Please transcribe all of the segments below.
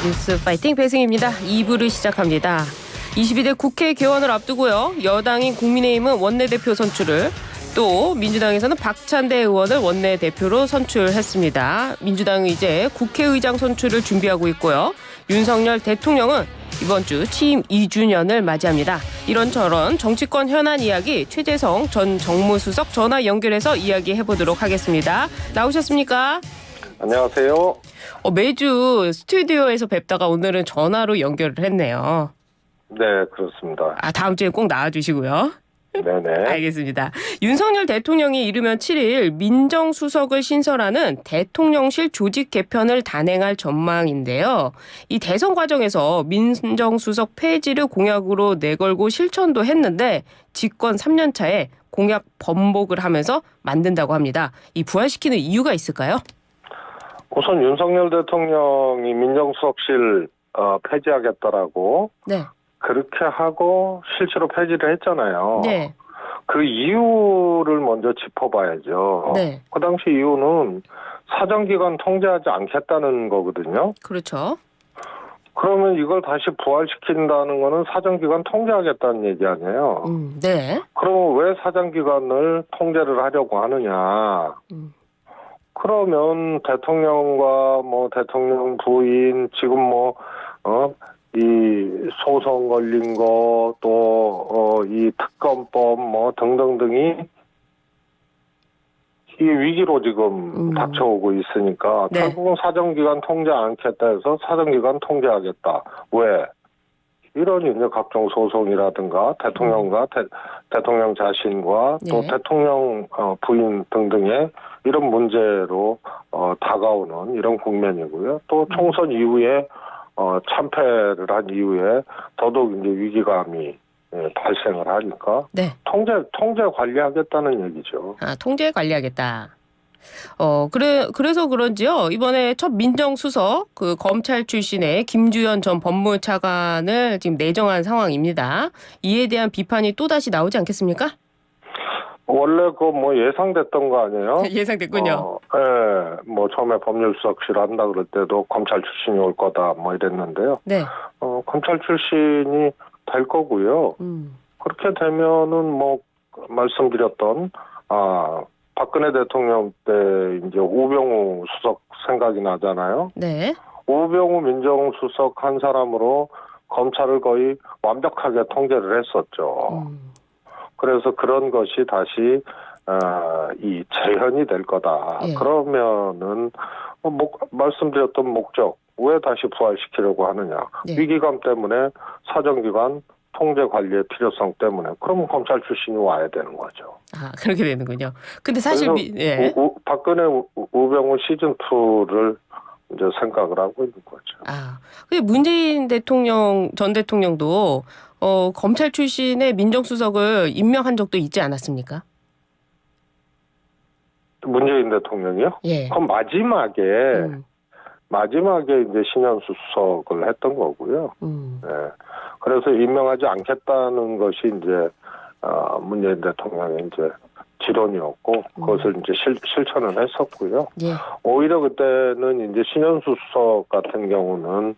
뉴스 파이팅 배승입니다. 2부를 시작합니다. 22대 국회 개원을 앞두고요. 여당인 국민의힘은 원내대표 선출을, 또 민주당에서는 박찬대 의원을 원내대표로 선출했습니다. 민주당은 이제 국회의장 선출을 준비하고 있고요. 윤석열 대통령은 이번 주 취임 2주년을 맞이합니다. 이런저런 정치권 현안 이야기 최재성 전 정무수석 전화 연결해서 이야기해보도록 하겠습니다. 나오셨습니까? 안녕하세요. 매주 스튜디오에서 뵙다가 오늘은 전화로 연결을 했네요. 네, 그렇습니다. 다음 주에 꼭 나와주시고요. 네네. 알겠습니다. 윤석열 대통령이 이르면 7일 민정수석을 신설하는 대통령실 조직 개편을 단행할 전망인데요. 이 대선 과정에서 민정수석 폐지를 공약으로 내걸고 실천도 했는데 집권 3년 차에 공약 번복을 하면서 만든다고 합니다. 이 부활시키는 이유가 있을까요? 우선 윤석열 대통령이 민정수석실 폐지하겠다라고 네. 그렇게 하고 실제로 폐지를 했잖아요. 네. 그 이유를 먼저 짚어봐야죠. 네. 그 당시 이유는 사정기관 통제하지 않겠다는 거거든요. 그렇죠. 그러면 이걸 다시 부활시킨다는 거는 사정기관 통제하겠다는 얘기 아니에요. 네. 그러면 왜 사정기관을 통제를 하려고 하느냐. 그러면 대통령과 대통령 부인 지금 이 소송 걸린 거 또 이 특검법 등등등이 이 위기로 지금 닥쳐오고 있으니까 네. 결국은 사정기관 통제 않겠다 해서 사정기관 통제하겠다. 왜? 이런 이제 각종 소송이라든가 대통령과 대통령 자신과 또 네. 대통령 부인 등등의 이런 문제로 다가오는 이런 국면이고요. 또 총선 이후에 참패를 한 이후에 더더욱 이제 위기감이 발생을 하니까 네. 통제 관리하겠다는 얘기죠. 통제 관리하겠다. 그래서 그런지요. 이번에 첫 민정수석 검찰 출신의 김주현 전 법무차관을 지금 내정한 상황입니다. 이에 대한 비판이 또다시 나오지 않겠습니까? 원래 예상됐던 거 아니에요? 예상됐군요. 네, 처음에 법률수석실 한다 그럴 때도 검찰 출신이 올 거다 이랬는데요. 네. 검찰 출신이 될 거고요. 그렇게 되면은 말씀드렸던 박근혜 대통령 때 이제 우병우 수석 생각이 나잖아요. 네. 우병우 민정수석 한 사람으로 검찰을 거의 완벽하게 통제를 했었죠. 그래서 그런 것이 다시 이 재현이 될 거다. 예. 그러면은 말씀드렸던 목적 왜 다시 부활시키려고 하느냐. 네. 위기감 때문에 사정기관 통제 관리의 필요성 때문에 그러면 검찰 출신이 와야 되는 거죠. 그렇게 되는군요. 근데 사실 박근혜 우병우 시즌2를 이제 생각을 하고 있는 거죠. 근데 문재인 전 대통령도 검찰 출신의 민정수석을 임명한 적도 있지 않았습니까? 문재인 대통령이요? 예. 그럼 마지막에 이제 신현수 수석을 했던 거고요. 네. 그래서 임명하지 않겠다는 것이 이제 문재인 대통령의 이제 지론이었고 그것을 이제 실천을 했었고요. 예. 오히려 그때는 이제 신현수 수석 같은 경우는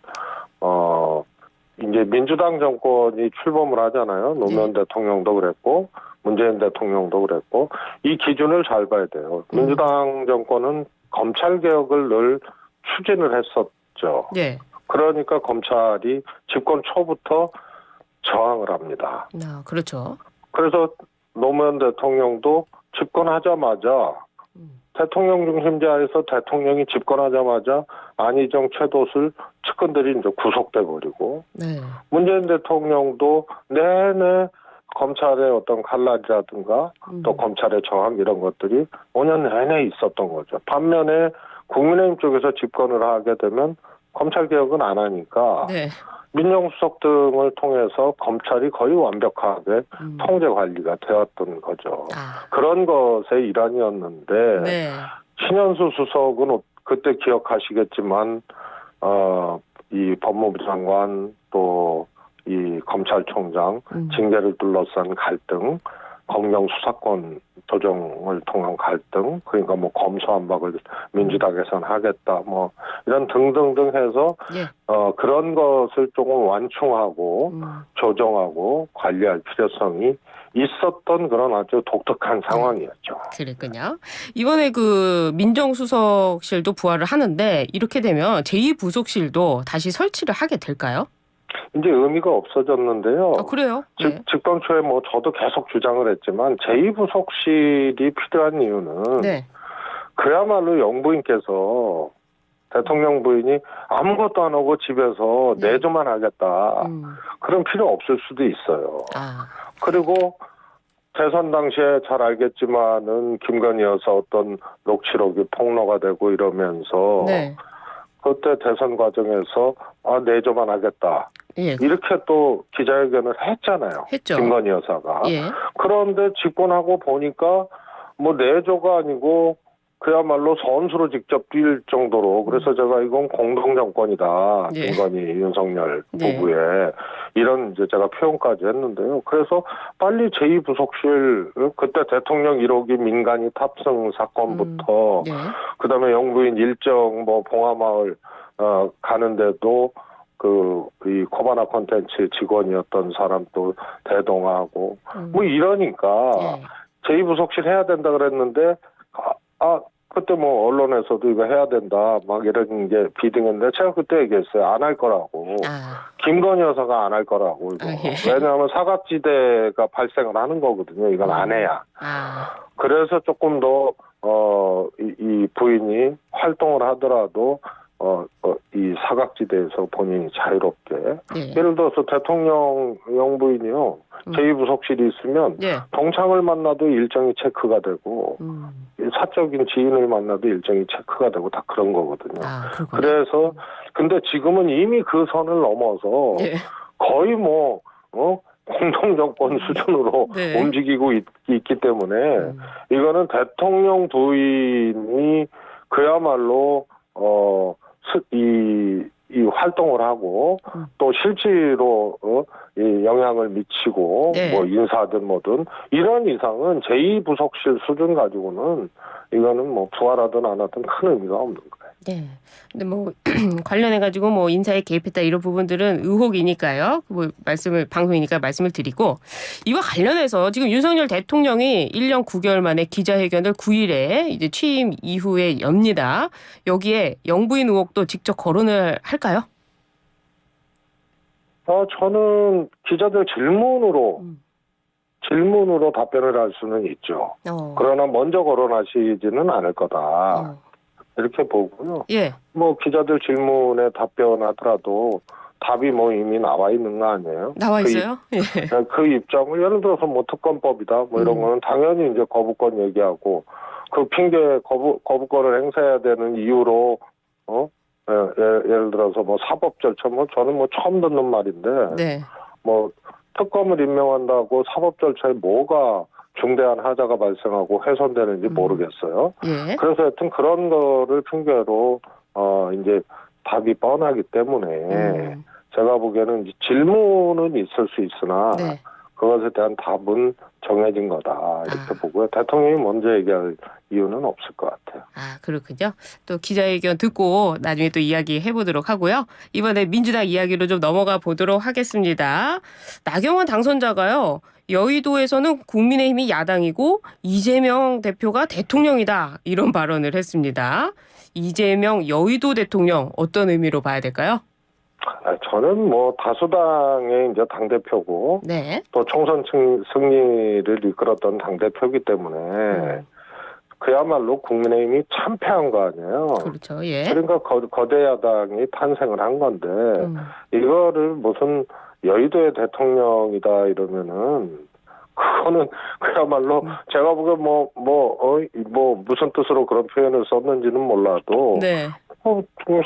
이제 민주당 정권이 출범을 하잖아요. 노무현 대통령도 그랬고 문재인 대통령도 그랬고 이 기준을 잘 봐야 돼요. 민주당 정권은 검찰 개혁을 늘 추진을 했었죠. 네. 그러니까 검찰이 집권 초부터 저항을 합니다. 그렇죠. 그래서 노무현 대통령도 집권하자마자 대통령 중심제하에서 대통령이 집권하자마자 안희정, 최도술 측근들이 이제 구속돼 버리고 네. 문재인 대통령도 내내 검찰의 어떤 갈라지라든가 또 검찰의 저항 이런 것들이 5년 내내 있었던 거죠. 반면에 국민의힘 쪽에서 집권을 하게 되면 검찰 개혁은 안 하니까 네. 민정수석 등을 통해서 검찰이 거의 완벽하게 통제 관리가 되었던 거죠. 그런 것의 일환이었는데 네. 신현수 수석은 그때 기억하시겠지만 이 법무부 장관 또 이 검찰총장 징계를 둘러싼 갈등, 검경 수사권 조정을 통한 갈등, 그러니까 뭐 검수완박을 민주당에서는 하겠다, 뭐 이런 등등등 해서 예. 그런 것을 조금 완충하고 조정하고 관리할 필요성이 있었던 그런 아주 독특한 상황이었죠. 그랬군요. 이번에 그 민정수석실도 부활을 하는데 이렇게 되면 제2부속실도 다시 설치를 하게 될까요? 이제 의미가 없어졌는데요. 그래요? 예. 집권초에 뭐 저도 계속 주장을 했지만 제2부속실이 필요한 이유는 네. 그야말로 영부인께서 대통령 부인이 아무것도 안 하고 집에서 네. 내조만 하겠다. 그런 필요 없을 수도 있어요. 그리고 대선 당시에 잘 알겠지만은 김건희 여사 어떤 녹취록이 폭로가 되고 이러면서 네. 그때 대선 과정에서 내조만 하겠다. 예. 이렇게 또 기자회견을 했잖아요. 했죠. 김건희 여사가. 예. 그런데 집권하고 보니까 뭐 내조가 아니고 그야말로 선수로 직접 뛸 정도로 그래서 제가 이건 공동정권이다. 예. 김건희, 윤석열 네. 부부의 이런 이제 제가 표현까지 했는데요. 그래서 빨리 제2부속실 그때 대통령 1호기 민간인 탑승 사건부터 네. 그다음에 영부인 일정 뭐 봉화마을 가는데도 이 코바나 콘텐츠 직원이었던 사람도 대동하고 뭐 이러니까 예. 제2부속실 해야 된다 그랬는데 그때 뭐 언론에서도 이거 해야 된다 막 이런 게 비등했는데 제가 그때 얘기했어요. 안 할 거라고. 김건희 여사가 안 할 거라고 이거. 예. 왜냐하면 사각지대가 발생을 하는 거거든요. 이건 안 해야. 그래서 조금 더 이 부인이 활동을 하더라도 이 사각지대에서 본인이 자유롭게 예. 예를 들어서 대통령 영부인이요 제2부속실이 있으면 예. 동창을 만나도 일정이 체크가 되고 사적인 지인을 만나도 일정이 체크가 되고 다 그런 거거든요. 그래서 근데 지금은 이미 그 선을 넘어서 예. 거의 뭐 공동정권 수준으로 네. 움직이고 있기 때문에 이거는 대통령 부인이 그야말로 이 활동을 하고 또 실제로 이 영향을 미치고 네. 뭐 인사든 뭐든 이런 이상은 제2부속실 수준 가지고는 이거는 뭐 부활하든 안 하든 큰 의미가 없는 거예요. 네. 근데 뭐 관련해 가지고 뭐 인사에 개입했다 이런 부분들은 의혹이니까요. 뭐 방송이니까 말씀을 드리고 이와 관련해서 지금 윤석열 대통령이 1년 9개월 만에 기자회견을 9일에 이제 취임 이후에 엽니다. 여기에 영부인 의혹도 직접 거론을 할까요? 저는 기자들 질문으로 답변을 할 수는 있죠. 그러나 먼저 거론하시지는 않을 거다. 이렇게 보고요. 예. 뭐 기자들 질문에 답변하더라도 답이 뭐 이미 나와 있는 거 아니에요? 나와 있어요? 그 입장을 예를 들어서 뭐 특검법이다 뭐 이런 거는 당연히 이제 거부권 얘기하고 그 핑계 거부권을 행사해야 되는 이유로 예를 들어서 뭐 사법 절차 뭐 저는 뭐 처음 듣는 말인데 네. 뭐 특검을 임명한다고 사법 절차에 뭐가 중대한 하자가 발생하고 훼손되는지 모르겠어요. 예. 그래서 하여튼 그런 거를 핑계로 이제 답이 뻔하기 때문에 제가 보기에는 이제 질문은 있을 수 있으나 네. 그것에 대한 답은 정해진 거다 이렇게 보고요. 대통령이 먼저 얘기할 이유는 없을 것 같아요. 그렇군요. 또 기자회견 듣고 나중에 또 이야기 해보도록 하고요. 이번에 민주당 이야기로 좀 넘어가 보도록 하겠습니다. 나경원 당선자가요. 여의도에서는 국민의힘이 야당이고 이재명 대표가 대통령이다. 이런 발언을 했습니다. 이재명 여의도 대통령 어떤 의미로 봐야 될까요? 저는 뭐 다수당의 이제 당대표고 네. 또 총선 승리를 이끌었던 당대표이기 때문에 그야말로 국민의힘이 참패한 거 아니에요. 그렇죠. 예. 그러니까 거대 야당이 탄생을 한 건데 이거를 무슨 여의도의 대통령이다 이러면은 그거는 그야말로 제가 보기엔 뭐 무슨 뜻으로 그런 표현을 썼는지는 몰라도 네.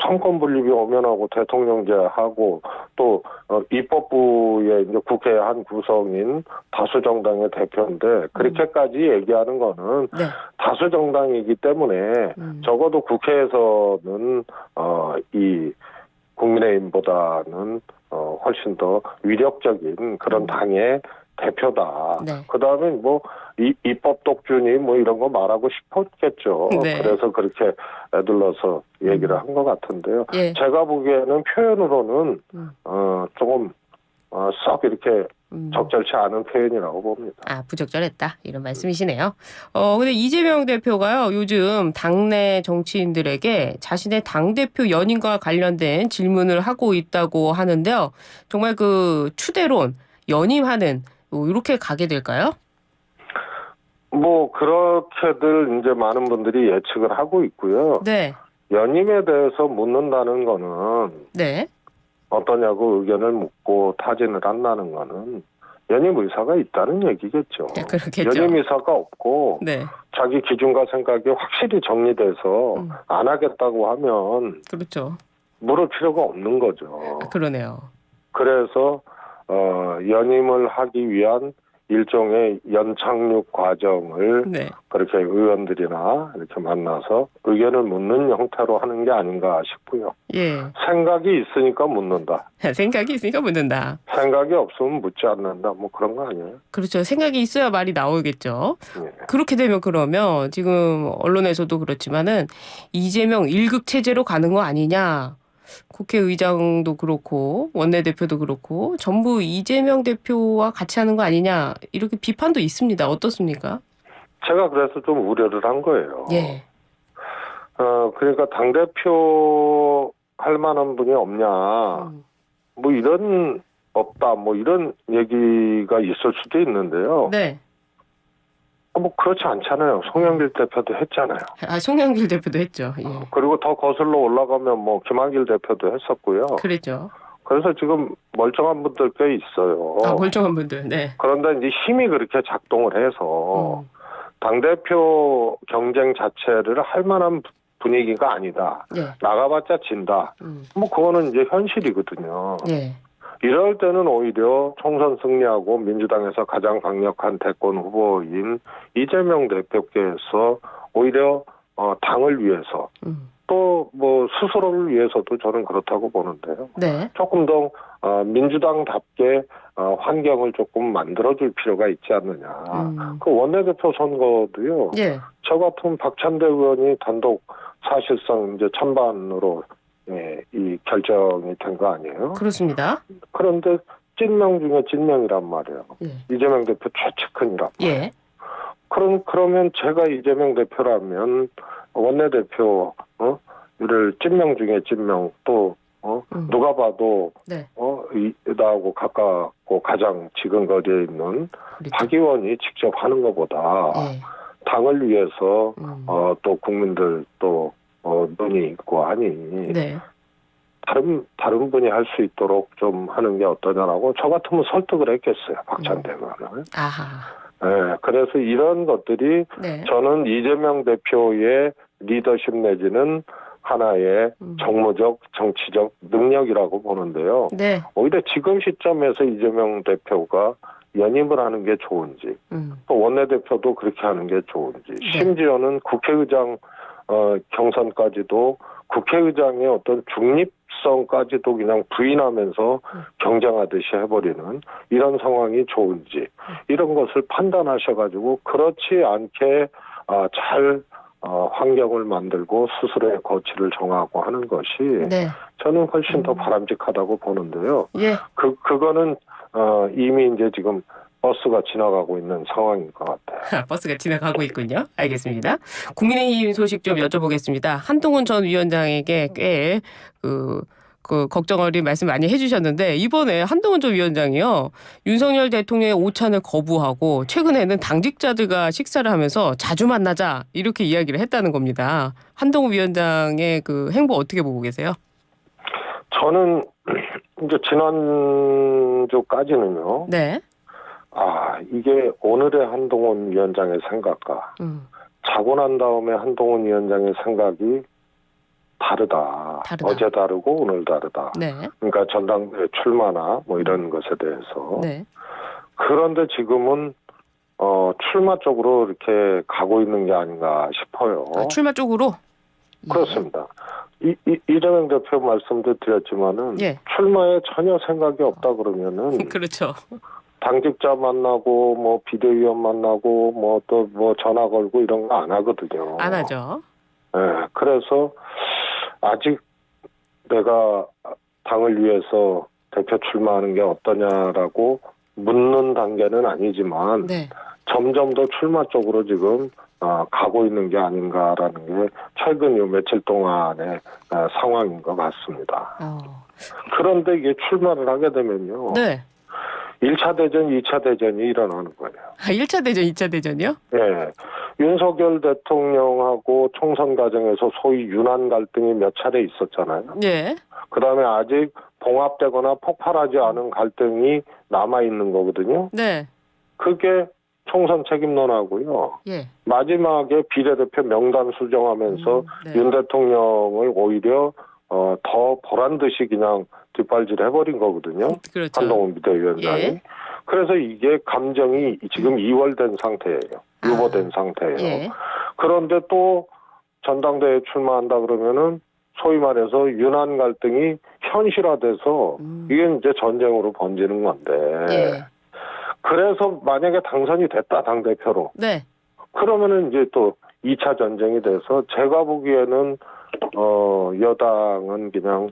상권 분립이 엄연하고 대통령제하고 또 입법부의 이제 국회 한 구성인 다수 정당의 대표인데 그렇게까지 얘기하는 거는 네. 다수 정당이기 때문에 적어도 국회에서는 이 국민의힘보다는 훨씬 더 위력적인 그런 당의 대표다. 네. 그다음에 뭐 입법 독주니 뭐 이런 거 말하고 싶었겠죠. 네. 그래서 그렇게 애들러서 얘기를 한 것 같은데요. 예. 제가 보기에는 표현으로는 조금 썩 이렇게 적절치 않은 표현이라고 봅니다. 아, 부적절했다. 이런 말씀이시네요. 근데 이재명 대표가요, 요즘 당내 정치인들에게 자신의 당대표 연임과 관련된 질문을 하고 있다고 하는데요. 정말 그 추대론, 연임하는, 이렇게 가게 될까요? 뭐 그렇게들 이제 많은 분들이 예측을 하고 있고요. 네. 연임에 대해서 묻는다는 거는 네. 어떠냐고 의견을 묻고 타진을 한다는 거는 연임 의사가 있다는 얘기겠죠. 네, 그렇겠죠. 연임 의사가 없고 네. 자기 기준과 생각이 확실히 정리돼서 안 하겠다고 하면 그렇죠. 물을 필요가 없는 거죠. 그러네요. 그래서 연임을 하기 위한 일종의 연착륙 과정을 네. 그렇게 의원들이나 이렇게 만나서 의견을 묻는 형태로 하는 게 아닌가 싶고요. 예. 생각이 있으니까 묻는다. 생각이 있으니까 묻는다. 생각이 없으면 묻지 않는다. 뭐 그런 거 아니에요? 그렇죠. 생각이 있어야 말이 나오겠죠. 예. 그렇게 되면 그러면 지금 언론에서도 그렇지만은 이재명 1급 체제로 가는 거 아니냐. 국회의장도 그렇고 원내대표도 그렇고 전부 이재명 대표와 같이 하는 거 아니냐. 이렇게 비판도 있습니다. 어떻습니까? 제가 그래서 좀 우려를 한 거예요. 예. 그러니까 당대표 할 만한 분이 없냐. 뭐 이런 없다. 뭐 이런 얘기가 있을 수도 있는데요. 네. 뭐 그렇지 않잖아요. 송영길 대표도 했잖아요. 아, 송영길 대표도 했죠. 예. 그리고 더 거슬러 올라가면 뭐 김한길 대표도 했었고요. 그랬죠. 그래서 지금 멀쩡한 분들 꽤 있어요. 아, 멀쩡한 분들. 네. 그런데 이제 힘이 그렇게 작동을 해서 당대표 경쟁 자체를 할 만한 분위기가 아니다. 예. 나가봤자 진다. 뭐 그거는 이제 현실이거든요. 예. 이럴 때는 오히려 총선 승리하고 민주당에서 가장 강력한 대권 후보인 이재명 대표께서 오히려 당을 위해서 또 뭐 스스로를 위해서도 저는 그렇다고 보는데요. 네. 조금 더 민주당답게 환경을 조금 만들어줄 필요가 있지 않느냐. 그 원내대표 선거도요. 예. 저 같은 박찬대 의원이 단독 사실상 이제 찬반으로 이 결정이 된 거 아니에요? 그렇습니다. 그런데 찐명 중에 찐명이란 말이에요. 예. 이재명 대표 최측근이란 말이에요. 예. 그러면 제가 이재명 대표라면 원내대표를 찐명 중에 찐명 또 누가 봐도 네. 나하고 가깝고 가장 지근거리에 있는 그렇죠. 박 의원이 직접 하는 것보다 예. 당을 위해서 또 국민들 또 눈이 있고 하니 네. 다른 분이 할 수 있도록 좀 하는 게 어떠냐라고 저 같으면 설득을 했겠어요. 박찬대 의원을. 아하. 네, 그래서 이런 것들이 네. 저는 이재명 대표의 리더십 내지는 하나의 정무적 정치적 능력이라고 보는데요. 네. 오히려 지금 시점에서 이재명 대표가 연임을 하는 게 좋은지 또 원내대표도 그렇게 하는 게 좋은지 네. 심지어는 국회의장 경선까지도 국회의장의 어떤 중립성까지도 그냥 부인하면서 경쟁하듯이 해버리는 이런 상황이 좋은지 이런 것을 판단하셔가지고 그렇지 않게 잘 환경을 만들고 스스로의 거취를 정하고 하는 것이 네. 저는 훨씬 더 바람직하다고 보는데요. 예. 그거는 이미 이제 지금 버스가 지나가고 있는 상황인 것 같아요. 버스가 지나가고 있군요. 알겠습니다. 국민의힘 소식 좀 여쭤보겠습니다. 한동훈 전 위원장에게 꽤 그 걱정 어린 말씀 많이 해주셨는데 이번에 한동훈 전 위원장이요. 윤석열 대통령의 오찬을 거부하고 최근에는 당직자들과 식사를 하면서 자주 만나자 이렇게 이야기를 했다는 겁니다. 한동훈 위원장의 그 행보 어떻게 보고 계세요? 저는 이제 지난주까지는요. 네. 이게 오늘의 한동훈 위원장의 생각과 자고 난 다음에 한동훈 위원장의 생각이 다르다. 어제 다르고 오늘 다르다. 네. 그러니까 전당대 출마나 뭐 이런 것에 대해서. 네. 그런데 지금은 출마 쪽으로 이렇게 가고 있는 게 아닌가 싶어요. 출마 쪽으로? 그렇습니다. 이재명 대표 말씀도 드렸지만은 예. 출마에 전혀 생각이 없다 그러면은 그렇죠. 당직자 만나고 뭐 비대위원 만나고 뭐 또 뭐 전화 걸고 이런 거 안 하거든요. 안 하죠. 네, 그래서 아직 내가 당을 위해서 대표 출마하는 게 어떠냐라고 묻는 단계는 아니지만 네. 점점 더 출마 쪽으로 지금 가고 있는 게 아닌가라는 게 최근 요 며칠 동안의 상황인 것 같습니다. 그런데 이게 출마를 하게 되면요. 네. 1차 대전, 2차 대전이 일어나는 거예요. 1차 대전, 2차 대전이요? 예. 윤석열 대통령하고 총선 과정에서 소위 윤한 갈등이 몇 차례 있었잖아요. 예. 그다음에 아직 봉합되거나 폭발하지 않은 갈등이 남아있는 거거든요. 네. 그게 총선 책임론하고요. 예. 마지막에 비례대표 명단 수정하면서 네. 윤 대통령을 오히려 더 보란 듯이 그냥 뒷발질 해버린 거거든요. 그렇죠. 한동훈 비대위원장이. 예. 그래서 이게 감정이 지금 이월된 상태예요. 유보된 상태예요. 예. 그런데 또 전당대회에 출마한다 그러면은 소위 말해서 윤한 갈등이 현실화돼서 이게 이제 전쟁으로 번지는 건데. 예. 그래서 만약에 당선이 됐다 당대표로. 네. 그러면은 이제 또 2차 전쟁이 돼서 제가 보기에는 여당은 그냥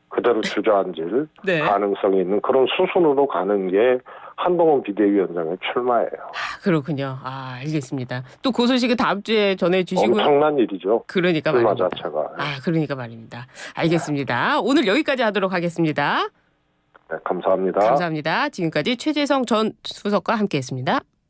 그대로 주저앉을 네. 가능성이 있는 그런 수순으로 가는 게 한동훈 비대위원장의 출마예요. 그렇군요. 알겠습니다. 또 그 소식은 다음 주에 전해주시고요. 엄청난 일이죠. 그러니까 출마 말입니다. 자체가. 그러니까 말입니다. 알겠습니다. 오늘 여기까지 하도록 하겠습니다. 네, 감사합니다. 감사합니다. 지금까지 최재성 전 수석과 함께했습니다.